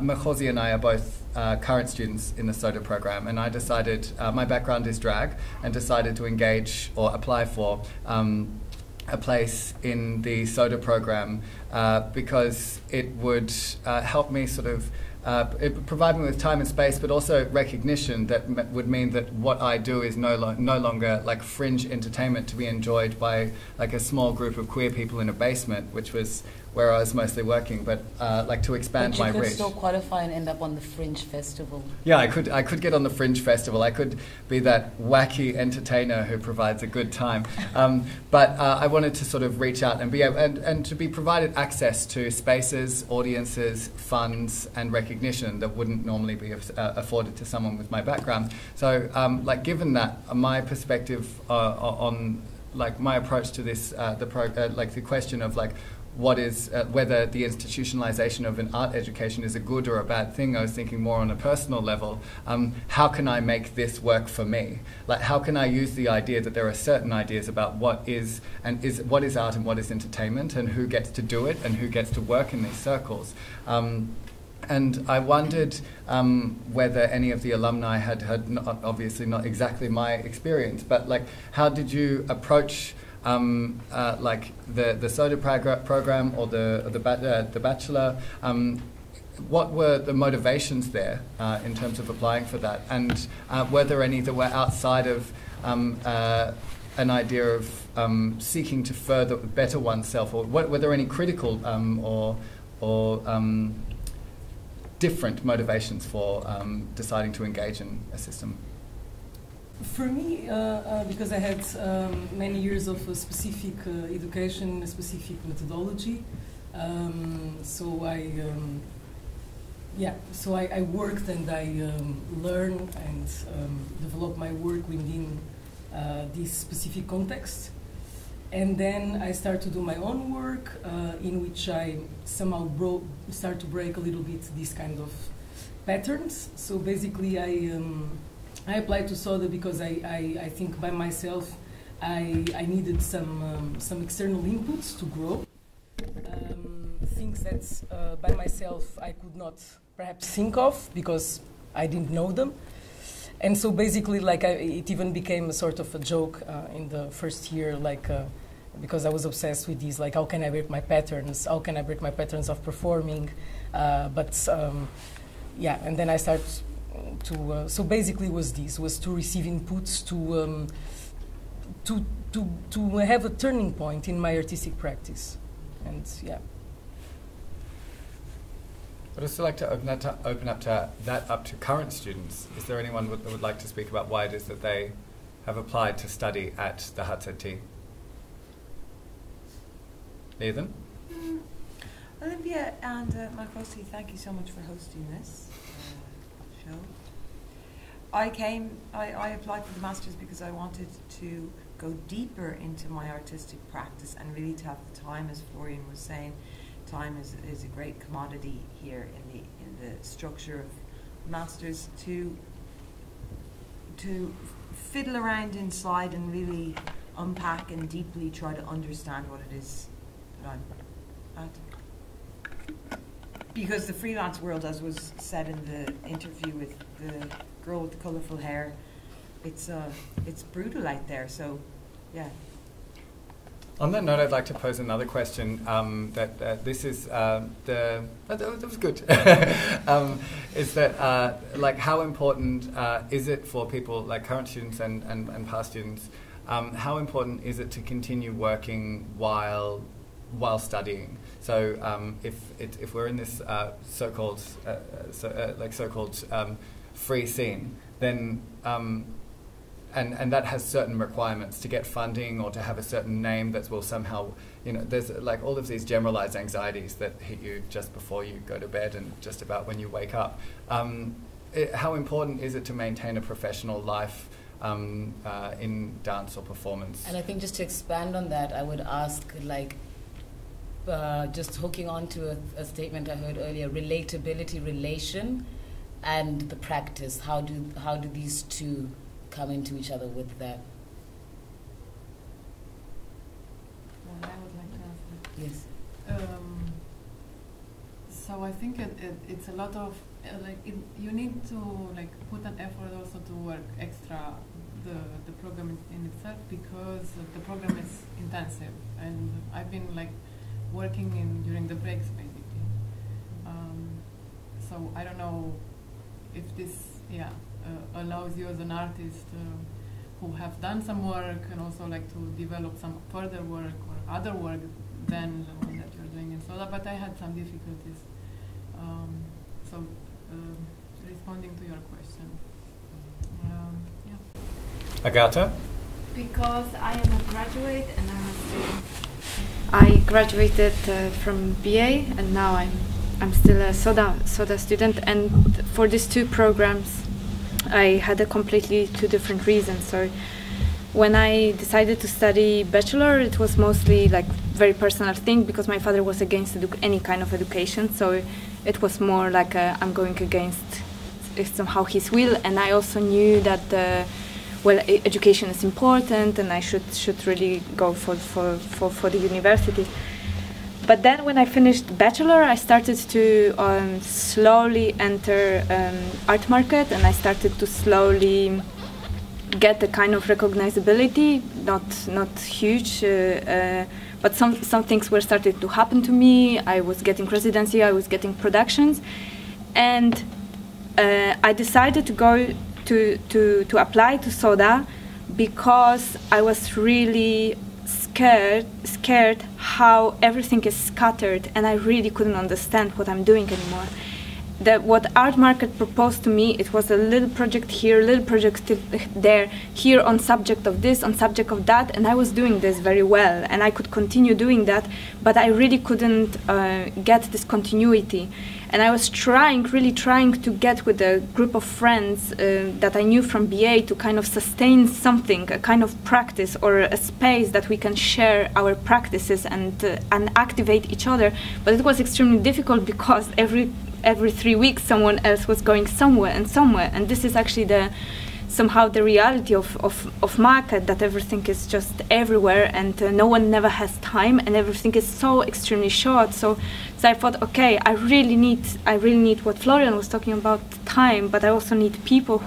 Mahosi and I are both current students in the SOTA program, and I decided, my background is drag, and decided to engage or apply for a place in the SOTA program because it would help me sort of it would provide me with time and space, but also recognition that would mean that what I do is no longer like fringe entertainment to be enjoyed by like a small group of queer people in a basement, which was where I was mostly working, but like to expand my reach. But you could still qualify and end up on the Fringe Festival. Yeah, I could get on the Fringe Festival. I could be that wacky entertainer who provides a good time. But I wanted to sort of reach out and be able, and to be provided access to spaces, audiences, funds, and recognition that wouldn't normally be afforded to someone with my background. So, like, given that, my perspective on like my approach to this, like the question of like, what is whether the institutionalization of an art education is a good or a bad thing. I was thinking more on a personal level. How can I make this work for me? Like, how can I use the idea that there are certain ideas about what is what is art and what is entertainment, and who gets to do it and who gets to work in these circles. And I wondered whether any of the alumni had not, obviously not exactly my experience, but like, how did you approach like the SOTA program or the bachelor? What were the motivations there in terms of applying for that, and were there any that were outside of an idea of seeking to further better oneself, or were there any critical or different motivations for deciding to engage in a system? For me, because I had many years of specific education, a specific methodology, so I worked and I learned and developed my work within this specific context. And then I started to do my own work, in which I somehow start to break a little bit these kind of patterns. So basically, I applied to SOTA because I think by myself I needed some external inputs to grow. Things that by myself I could not perhaps think of because I didn't know them. And so basically, like, it even became a sort of a joke in the first year, like, because I was obsessed with these, like, how can I break my patterns? How can I break my patterns of performing? Yeah, and then I started to, so basically was to receive inputs, to have a turning point in my artistic practice. And yeah. I'd also like to open up to current students. Is there anyone that would like to speak about why it is that they have applied to study at the HZT? Ethan? Olympia and Makosi, thank you so much for hosting this show. I applied for the Masters because I wanted to go deeper into my artistic practice and really to have the time, as Florian was saying. Time is a great commodity here in the structure of Masters to fiddle around inside and really unpack and deeply try to understand what it is that I'm at. Because the freelance world, as was said in the interview with the girl with the colourful hair, it's brutal out there. So, yeah. On that note, I'd like to pose another question. This is that was good. Is that like, how important is it for people like current students and past students? How important is it to continue working while studying? So if we're in this so-called free scene, then and that has certain requirements to get funding or to have a certain name that will somehow, there's like all of these generalized anxieties that hit you just before you go to bed and just about when you wake up. How important is it to maintain a professional life in dance or performance? And I think just to expand on that, I would ask, like, just hooking on to a statement I heard earlier, relatability, relation, and the practice. How do these two come into each other with that? Well, I would like to answer. Yes. So I think it's a lot of you need to put an effort also to work extra the program in itself, because the program is intensive, and I've been working during the breaks basically. So I don't know if this allows you as an artist who have done some work and also to develop some further work or other work than the one that you're doing in Soda, but I had some difficulties. So responding to your question. Agata? Because I am a graduate and I graduated from BA, and now I'm still a Soda student, and for these two programs I had a completely two different reasons. So when I decided to study bachelor, it was mostly very personal thing, because my father was against any kind of education, so it was more I'm going against somehow his will, and I also knew that education is important and I should really go for the university. But then when I finished bachelor, I started to slowly enter art market, and I started to slowly get the kind of recognizability, not huge, but some things were started to happen to me. I was getting residency, I was getting productions, and I decided to go to apply to Soda because I was really scared how everything is scattered, and I really couldn't understand what I'm doing anymore. What Art Market proposed to me, it was a little project here, a little project there, here on subject of this, on subject of that, and I was doing this very well, and I could continue doing that, but I really couldn't get this continuity. And I was really trying to get with a group of friends that I knew from BA to kind of sustain something, a kind of practice or a space that we can share our practices and activate each other. But it was extremely difficult because every 3 weeks someone else was going somewhere, and this is actually somehow the reality of market, that everything is just everywhere, and no one never has time, and everything is so extremely short. So I thought, okay, I really need what Florian was talking about, time, but I also need people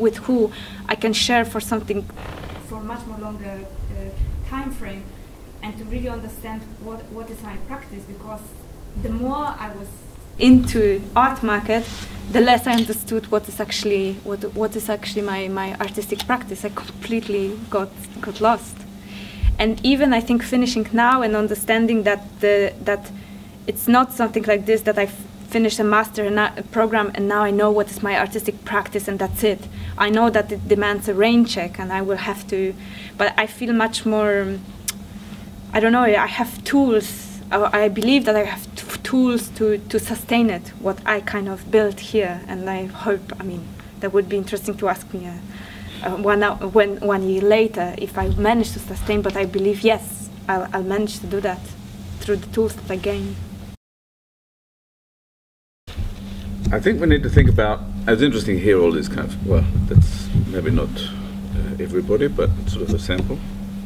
with who I can share for something for a much more longer time frame, and to really understand what is my practice, because the more I was into art market, the less I understood what is actually my artistic practice. I completely got lost. And even I think finishing now and understanding that it's not something like this, that I finished a master program and now I know what is my artistic practice and that's it. I know that it demands a rain check and I will have to, but I feel much more, I don't know, I have tools. I believe that I have tools to sustain it, what I kind of built here, and I hope, that would be interesting to ask me 1 year later if I manage to sustain, but I believe, yes, I'll manage to do that through the tools that I gain. I think we need to think about, it's interesting to hear all this kind of, well, that's maybe not everybody, but sort of a sample.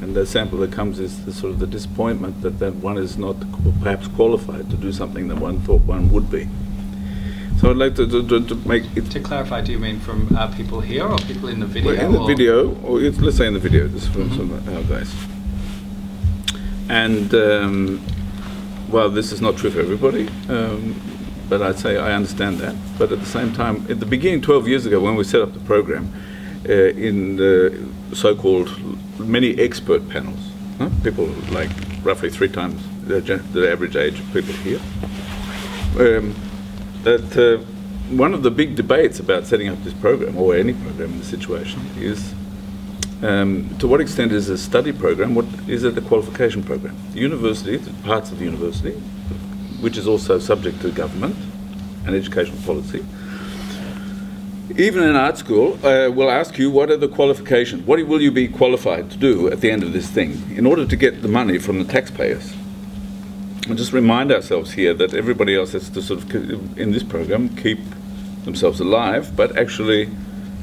And the sample that comes is the sort of the disappointment that one is not perhaps qualified to do something that one thought one would be. So I'd like to make it... To clarify, do you mean from people here or people in the video? Well, in the video, or let's say in the video, this is from some of our guys. And, well, this is not true for everybody, but I'd say I understand that. But at the same time, at the beginning, 12 years ago, when we set up the program, in the so-called many expert panels, people like roughly 3 times the average age of people here, that one of the big debates about setting up this program, or any program in this situation, is to what extent is a study program, what is it a qualification program? The university, the parts of the university, which is also subject to government and educational policy, even in art school, will ask you what are the qualifications, what will you be qualified to do at the end of this thing in order to get the money from the taxpayers. And just remind ourselves here that everybody else has to sort of, in this program, keep themselves alive, but actually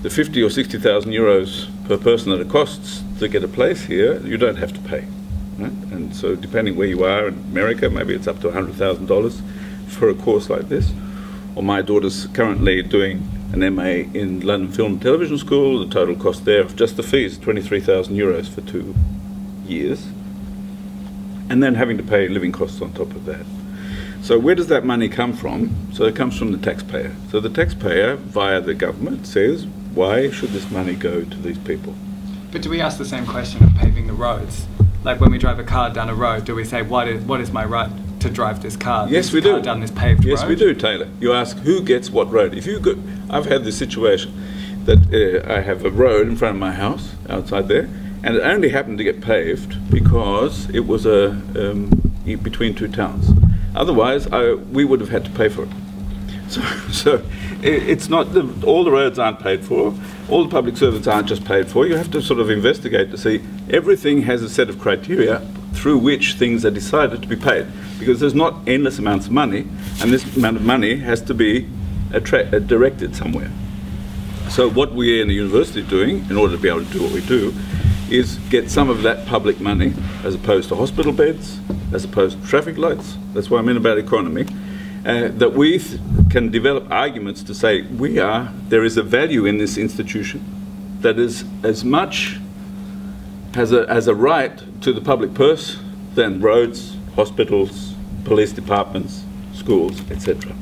the 50 or 60,000 euros per person that it costs to get a place here, you don't have to pay. Right? And so depending where you are in America, maybe it's up to $100,000 for a course like this, or my daughter's currently doing an MA in London Film and Television School. The total cost there of just the fees, 23,000 euros for 2 years, and then having to pay living costs on top of that. So where does that money come from? So it comes from the taxpayer. So the taxpayer, via the government, says, why should this money go to these people? But do we ask the same question of paving the roads? Like when we drive a car down a road, do we say, what is my right to drive this car? Yes, we do. Down this paved road? Yes, we do, Taylor. You ask who gets what road. If you go, I've had this situation that I have a road in front of my house, outside there, and it only happened to get paved because it was between two towns. Otherwise, we would have had to pay for it. So it's not all the roads aren't paid for. All the public servants aren't just paid for. You have to sort of investigate to see everything has a set of criteria through which things are decided to be paid. Because there's not endless amounts of money, and this amount of money has to be directed somewhere. So what we're in the university doing, in order to be able to do what we do, is get some of that public money, as opposed to hospital beds, as opposed to traffic lights. That's why I'm in about economy. That we can develop arguments to say there is a value in this institution that is as much has a right to the public purse than roads, hospitals, police departments, schools, etc.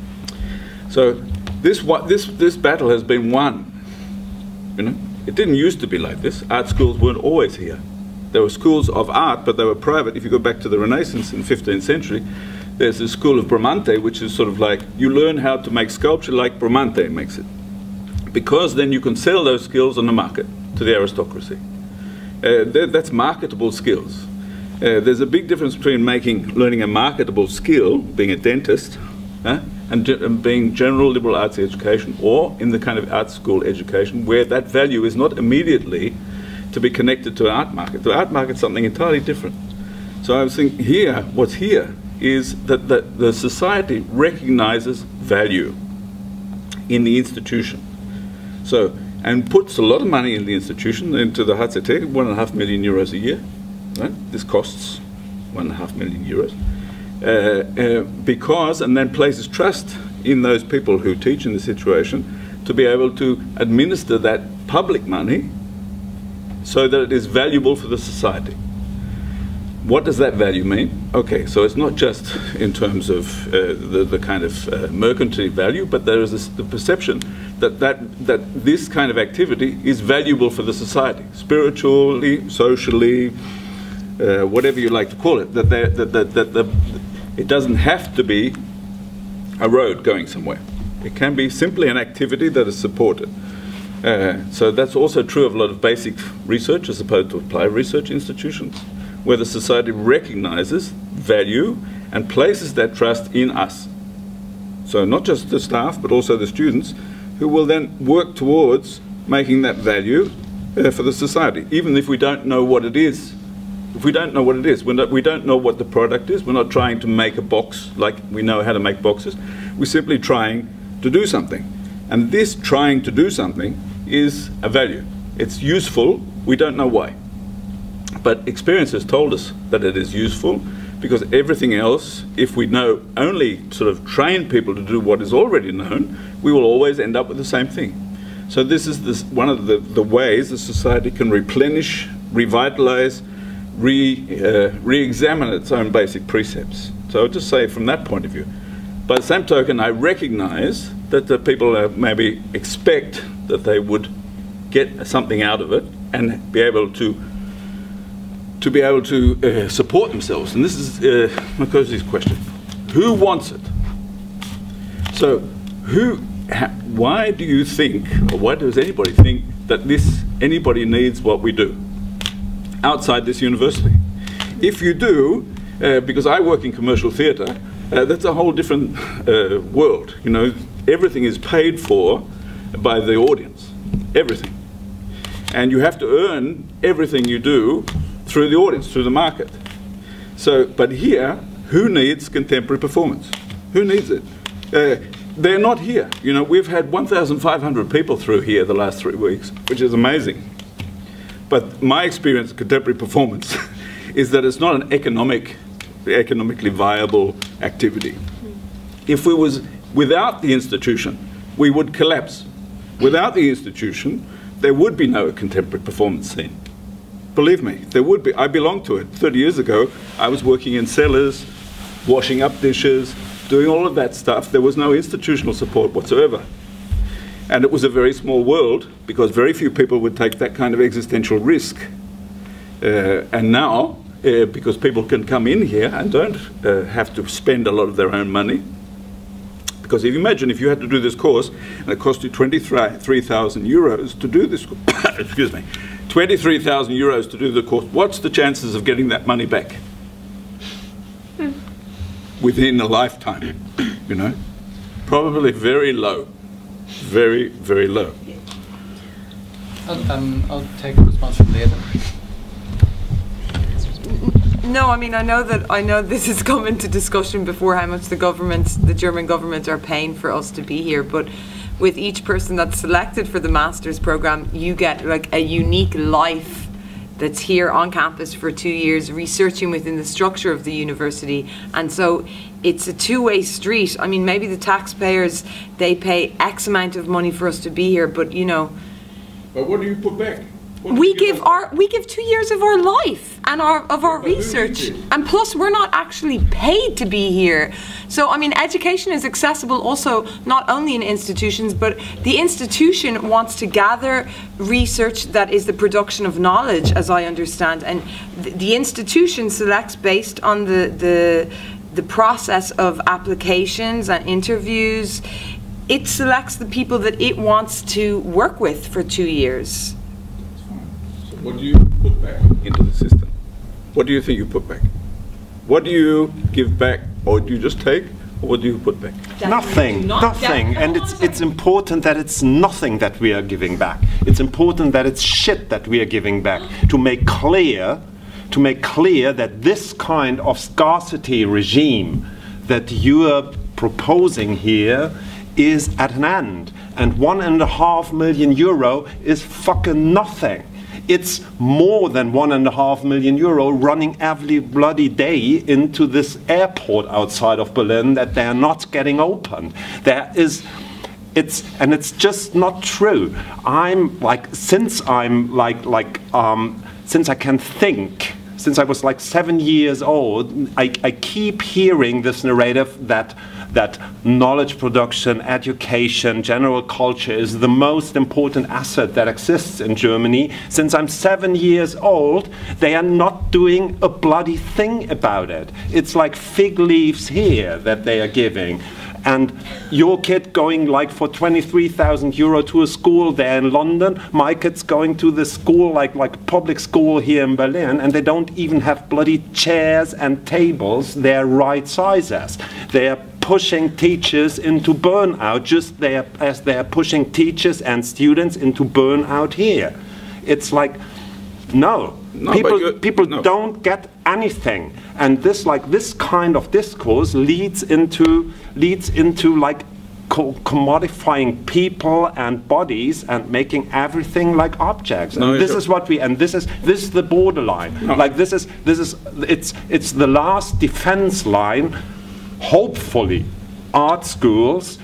So this battle has been won. You know, it didn't used to be like this. Art schools weren't always here. There were schools of art, but they were private. If you go back to the Renaissance in the 15th century, there's the school of Bramante, which is sort of like you learn how to make sculpture like Bramante makes it, because then you can sell those skills on the market to the aristocracy. That's marketable skills. There's a big difference between learning a marketable skill, being a dentist, and being general liberal arts education, or in the kind of art school education where that value is not immediately to be connected to the art market. The art market is something entirely different. So I was thinking here, what's here is that the society recognizes value in the institution. So, and puts a lot of money in the institution, into the HCT, 1.5 million euros a year. Right? This costs 1.5 million euros. Because, and then places trust in those people who teach in the situation to be able to administer that public money so that it is valuable for the society. What does that value mean? Okay, so it's not just in terms of the kind of mercantile value, but there is the perception that this kind of activity is valuable for the society, spiritually, socially, whatever you like to call it. It doesn't have to be a road going somewhere. It can be simply an activity that is supported. So that's also true of a lot of basic research as opposed to applied research institutions, where the society recognizes value and places that trust in us. So not just the staff, but also the students, who will then work towards making that value for the society, even if we don't know what it is. If we don't know what it is, we don't know what the product is, we're not trying to make a box like we know how to make boxes, we're simply trying to do something. And this trying to do something is a value. It's useful, we don't know why. But experience has told us that it is useful, because everything else, if we know only sort of train people to do what is already known, we will always end up with the same thing. So this is one of the ways the society can replenish, revitalize, re-examine its own basic precepts. So I'll just say from that point of view. By the same token, I recognize that the people maybe expect that they would get something out of it and be able to support themselves. And this is Makosi's question. Who wants it? So why do you think, or why does anybody think that anybody needs what we do outside this university? If you do, because I work in commercial theatre, that's a whole different world. You know, everything is paid for by the audience, everything. And you have to earn everything you do through the audience, through the market. So, but here, who needs contemporary performance? Who needs it? They're not here. You know, we've had 1,500 people through here the last 3 weeks, which is amazing. But my experience of contemporary performance is that it's not an economically viable activity. if we was without the institution, we would collapse. Without the institution, there would be no contemporary performance scene. Believe me, there would be. I belonged to it. 30 years ago, I was working in cellars, washing up dishes, doing all of that stuff. There was no institutional support whatsoever. And it was a very small world, because very few people would take that kind of existential risk. And now, because people can come in here and don't have to spend a lot of their own money. Because if you imagine if you had to do this course, and it cost you 23,000 euros to do this, excuse me, 23,000 euros to do the course, what's the chances of getting that money back? Within a lifetime, you know? Probably very low. Very, very low. I'll take a response from Leah. No, I mean, I know this has come into discussion before, how much the German government are paying for us to be here, but with each person that's selected for the master's program, you get like a unique life that's here on campus for 2 years, researching within the structure of the university. And so it's a two-way street. I mean, maybe the taxpayers, they pay X amount of money for us to be here, but you know. But what do you put back? We give 2 years of our life and of our research, and plus we're not actually paid to be here. So I mean, education is accessible also not only in institutions, but the institution wants to gather research that is the production of knowledge, as I understand, and the institution selects based on the process of applications and interviews. It selects the people that it wants to work with for 2 years. What do you put back into the system? What do you think you put back? What do you give back, or do you just take, or what do you put back? Nothing, nothing. And it's important that it's nothing that we are giving back. It's important that it's shit that we are giving back, to make clear that this kind of scarcity regime that you are proposing here is at an end. And €1.5 million is fucking nothing. It's more than €1.5 million running every bloody day into this airport outside of Berlin that they're not getting opened. It's just not true. Since I can think, since I was like 7 years old, I keep hearing this narrative that knowledge production, education, general culture is the most important asset that exists in Germany. Since I'm 7 years old, they are not doing a bloody thing about it. It's like fig leaves here that they are giving. And your kid going like for €23,000 to a school there in London, my kid's going to the school like public school here in Berlin, and they don't even have bloody chairs and tables their right sizes. They are pushing teachers into burnout, just as they are pushing teachers and students into burnout here. It's like, people don't get anything, and this kind of discourse leads into like commodifying people and bodies and making everything like objects. And this is what this is the borderline. No. Like it's the last defense line. Hopefully, art schools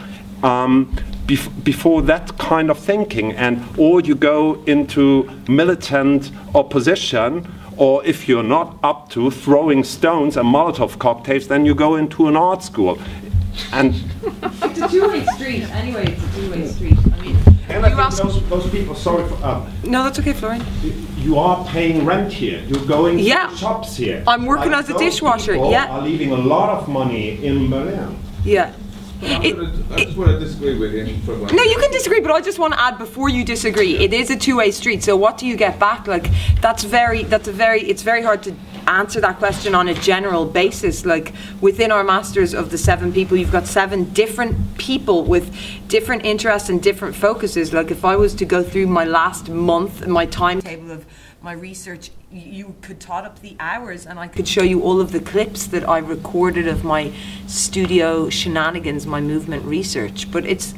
before that kind of thinking, or you go into militant opposition, or if you're not up to throwing stones and Molotov cocktails, then you go into an art school. And it's a two-way street. Anyway, it's a two-way street. I mean, and I think those people. Sorry for. No, that's okay, Florian. You are paying rent here. You're going to shops here. I'm working as a dishwasher. People are leaving a lot of money in Berlin. Yeah. I just want to disagree with you for one. No, you can disagree, but I just want to add before you disagree. It is a two-way street. So what do you get back? Like it's very hard to answer that question on a general basis. Like within our masters of the 7 people, you've got 7 different people with different interests and different focuses. Like if I was to go through my last month, my timetable of my research, you could tot up the hours and I could show you all of the clips that I recorded of my studio shenanigans, my movement research. But it's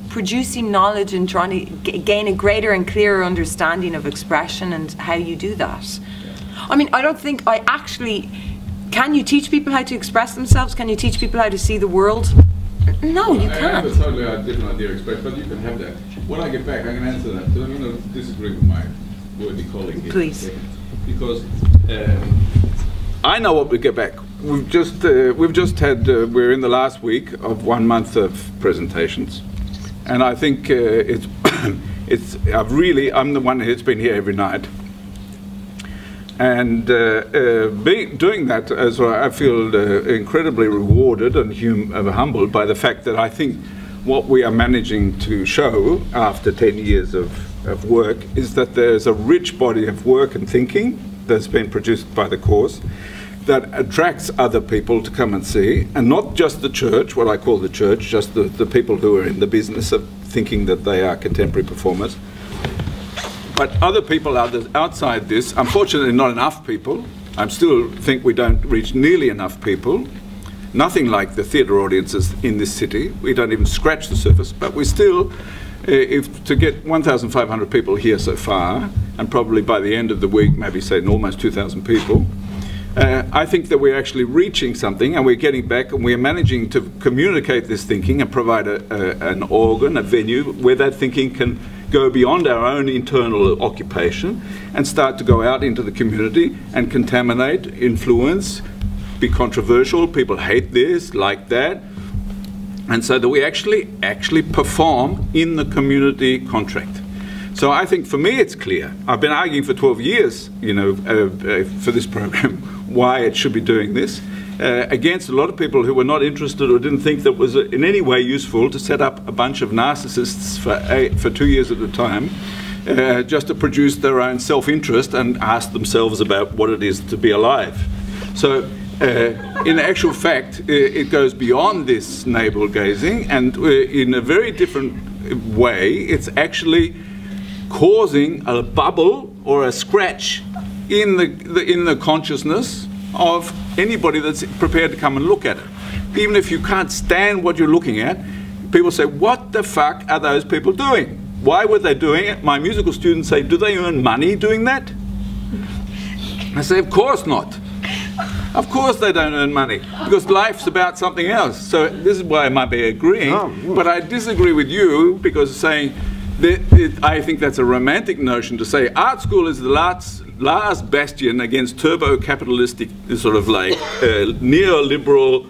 producing knowledge and trying to gain a greater and clearer understanding of expression and how you do that. I mean, I don't think I actually... Can you teach people how to express themselves? Can you teach people how to see the world? No, you I have a can't. totally different idea, expect, but you can have that. When I get back, I can answer that. So I'm going to disagree with my worthy colleague here. Please. Because I know what we get back. We've just had, we're in the last week of 1 month of presentations. And I think I'm the one who's been here every night. And doing that, as well, I feel incredibly rewarded and humbled by the fact that I think what we are managing to show after 10 years of work is that there's a rich body of work and thinking that's been produced by the course that attracts other people to come and see, and not just the church, what I call the church, just the people who are in the business of thinking that they are contemporary performers. But other people outside this, unfortunately not enough people. I still think we don't reach nearly enough people. Nothing like the theatre audiences in this city. We don't even scratch the surface, but we still, if to get 1,500 people here so far, and probably by the end of the week, maybe say almost 2,000 people, I think that we're actually reaching something, and we're getting back, and we're managing to communicate this thinking and provide an organ, a venue, where that thinking can go beyond our own internal occupation and start to go out into the community and contaminate, influence, be controversial. People hate this, like that. And so that we actually perform in the community contract. So I think for me it's clear. I've been arguing for 12 years, you know, for this program, why it should be doing this, against a lot of people who were not interested or didn't think that was in any way useful to set up a bunch of narcissists for 2 years at a time, just to produce their own self-interest and ask themselves about what it is to be alive. So in actual fact, it goes beyond this navel-gazing, and in a very different way, it's actually causing a bubble or a scratch in the consciousness of anybody that's prepared to come and look at it. Even if you can't stand what you're looking at, people say, what the fuck are those people doing? Why were they doing it? My musical students say, do they earn money doing that? I say, of course not. Of course they don't earn money, because life's about something else. So this is why I might be agreeing, but I disagree with you, because saying that I think that's a romantic notion to say art school is the last bastion against turbo-capitalistic sort of like neoliberal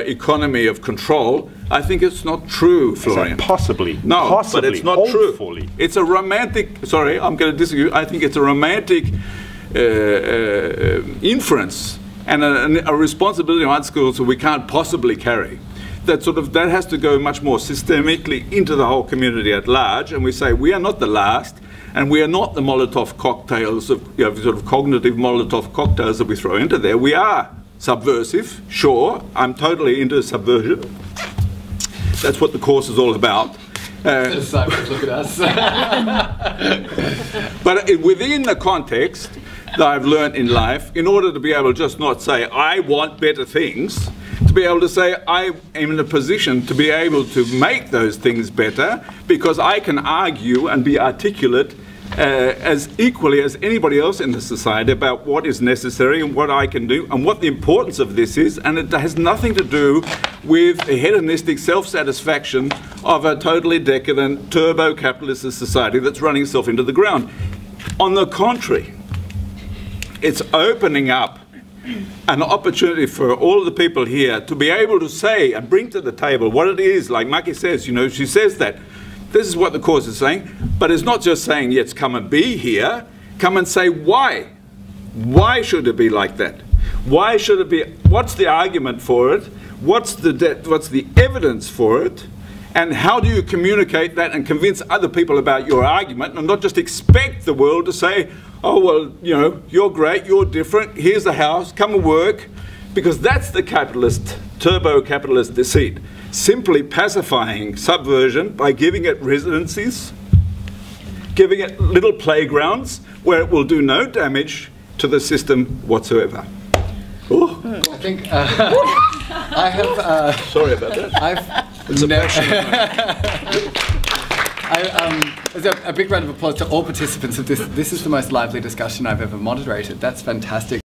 economy of control. I think it's not true, Florian. Possibly. No, possibly, but it's not hopefully. true. It's a romantic, sorry, I'm going to disagree. I think it's a romantic inference and a responsibility of art schools that we can't possibly carry. That has to go much more systemically into the whole community at large, and we say we are not the last, and we are not the Molotov cocktails of, you know, sort of cognitive Molotov cocktails that we throw into there. We are subversive, sure. I'm totally into subversion. That's what the course is all about. Look at us. But within the context that I've learned in life, in order to be able to just not say, I want better things, to be able to say, I am in a position to be able to make those things better, because I can argue and be articulate as equally as anybody else in the society about what is necessary and what I can do and what the importance of this is, and it has nothing to do with the hedonistic self-satisfaction of a totally decadent turbo-capitalist society that's running itself into the ground. On the contrary, it's opening up an opportunity for all of the people here to be able to say and bring to the table what it is, like Maki says, you know, she says that this is what the course is saying, but it's not just saying, yes, come and be here, come and say why. Why should it be like that? Why should it be, what's the argument for it? What's the evidence for it? And how do you communicate that and convince other people about your argument, and not just expect the world to say, oh, well, you know, you're great, you're different, here's the house, come and work, because that's the capitalist, turbo-capitalist deceit. Simply pacifying subversion by giving it residencies, giving it little playgrounds where it will do no damage to the system whatsoever. Ooh. I think I have. Sorry about that. It's a there's a big round of applause to all participants of this. This is the most lively discussion I've ever moderated. That's fantastic.